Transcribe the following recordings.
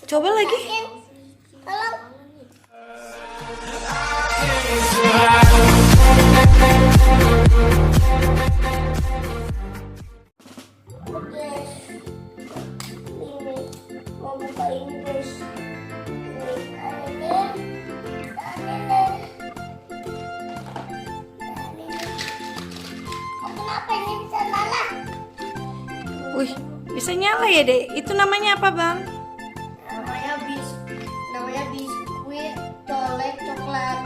Coba lagi. Tolong. Ini mau buka Inggris. Kenapa ini bisa nyala? Wih, bisa nyala ya, Dek? Itu namanya apa, Bang? Namanya biskuit colek coklat.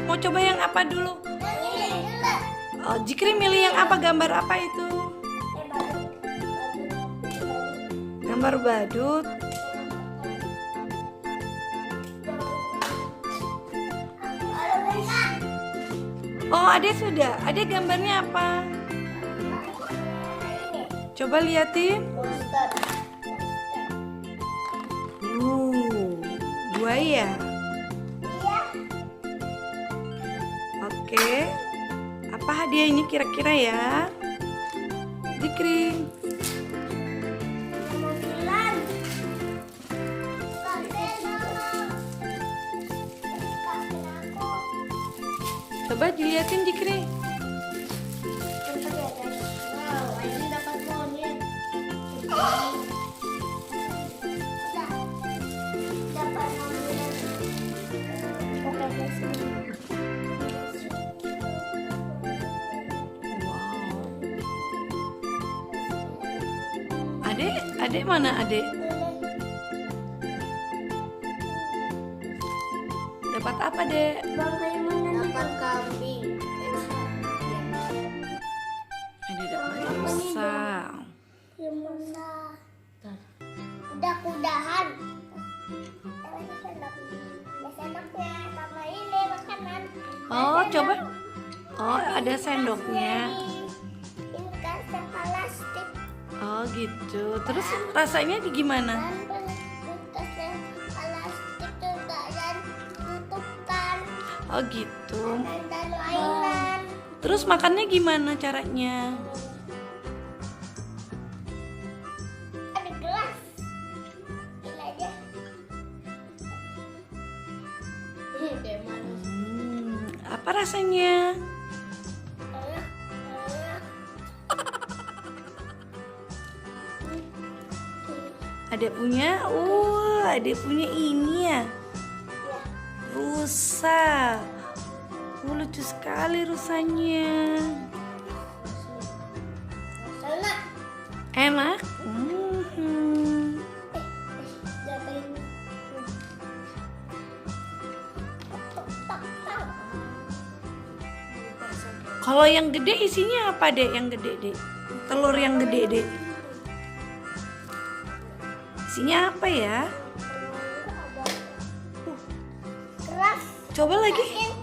Mau coba yang apa dulu? Ini dulu. Oh, Jikri milih yang apa? Gambar apa itu? Gambar badut. Oh, Ade sudah. Ade gambarnya apa? Coba liatin. Buaya. Oke. Apa hadiahnya kira-kira ya? Jikri. Coba diliatin, Jikri. Wow, ini dapat monyet. Dapat monyet. Wow. Ade mana Ade? Dapat apa, Dek? Dapat kambing. Ade dapat rusa. Kuda-kudahan. Sendoknya sama ini makanan. Oh, coba. Oh, ada sendoknya. Ini kaca plastik. Oh, gitu. Terus rasanya gimana? Dan kaca plastik juga dan tutupkan Oh, gitu. dan mainan. Terus makannya gimana caranya? Ada gelas. Ini aja. Kayak manis. Apa rasanya? Enak. Adek punya? Adek punya ini ya. Rusa. Lucu sekali rusanya. Enak. Enak? Jatuhin. Kalau yang gede isinya apa, Dek? Yang gede, Dek? Telur yang gede, Dek. Isinya apa ya? Keras. Coba lagi.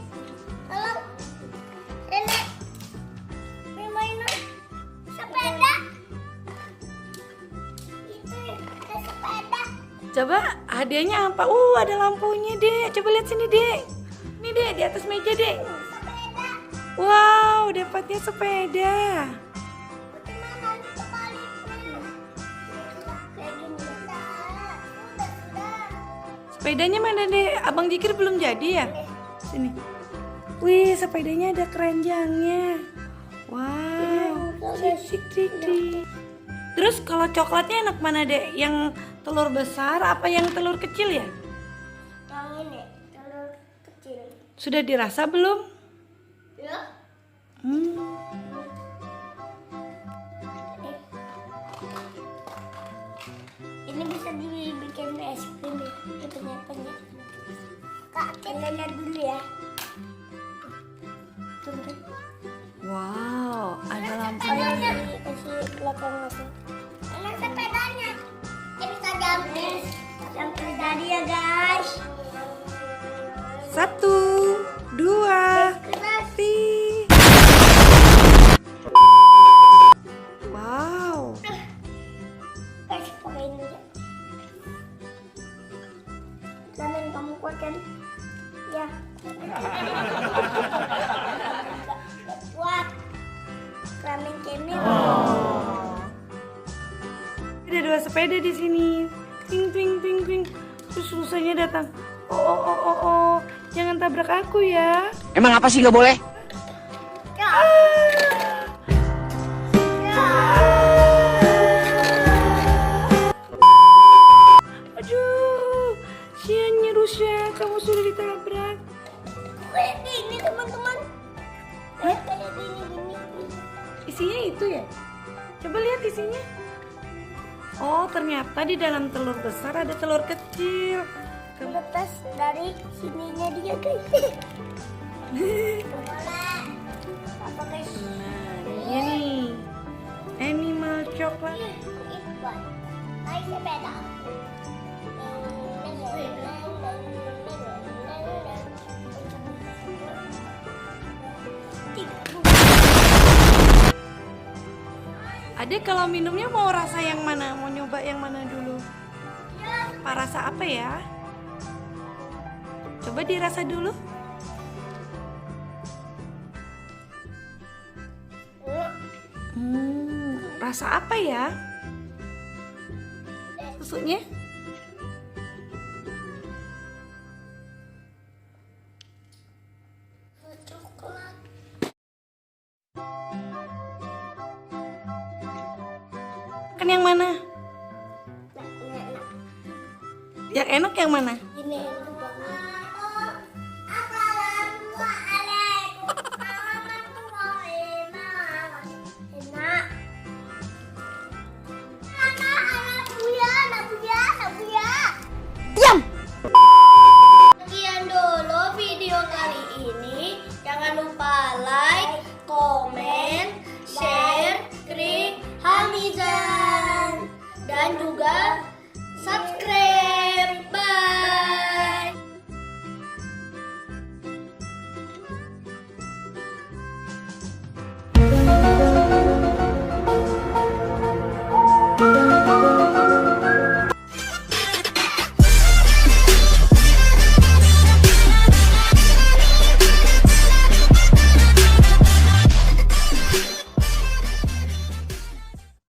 Tolong. Nenek. Ini mainan. Sepeda. Itu ada sepeda. Coba hadiahnya apa? Ada lampunya, Dek. Coba lihat sini, Dek. Ini, Dek, di atas meja, Dek. Sepeda. Wow, dapatnya sepeda. Bagaimana ini kebaliknya? Kayak gini. Sudah. Sepedanya mana, Dek? Abang Jikir belum jadi ya? Sini. Wih, sepedanya ada keranjangnya. Wow. Cik. Terus kalau coklatnya enak mana, Dek? Yang telur besar apa yang telur kecil ya? Yang ini telur kecil. Sudah dirasa belum? Ya. Ini bisa dibikin es krim ya. Ini penyet-penyet. Kak, kita lihat dulu ya. Tunggu. Wow, ada lampu. Kasih belakang aku. Mana sepedanya? Ini bisa jumping. Jumping tadi ya guys. 1, 2, Keras. 3. Wow. Guys, pakai ini aja. Lamin kamu kuat kan? Ya. Kuat. Ramen cemil. sepeda di sini. Ping ping ping ping. Terus rusanya datang. Oh. Jangan tabrak aku ya. Emang apa sih nggak boleh? Aduh, siannya Rusya, kamu sudah ditabrak. Kayak gini teman-teman. Kayak gini. Isinya itu ya? Coba lihat isinya. Oh, ternyata di dalam telur besar ada telur kecil. Lepas dari sininya dia guys. Apa guys? Nah, ini animal coklat. Naik sepeda. Adek kalau minumnya mau rasa yang mana? Mau nyoba yang mana dulu? Pak, rasa apa ya? Coba dirasa dulu. Rasa apa ya? Susunya? Coklat. Kan yang mana? Nah, Yang enak yang mana? ini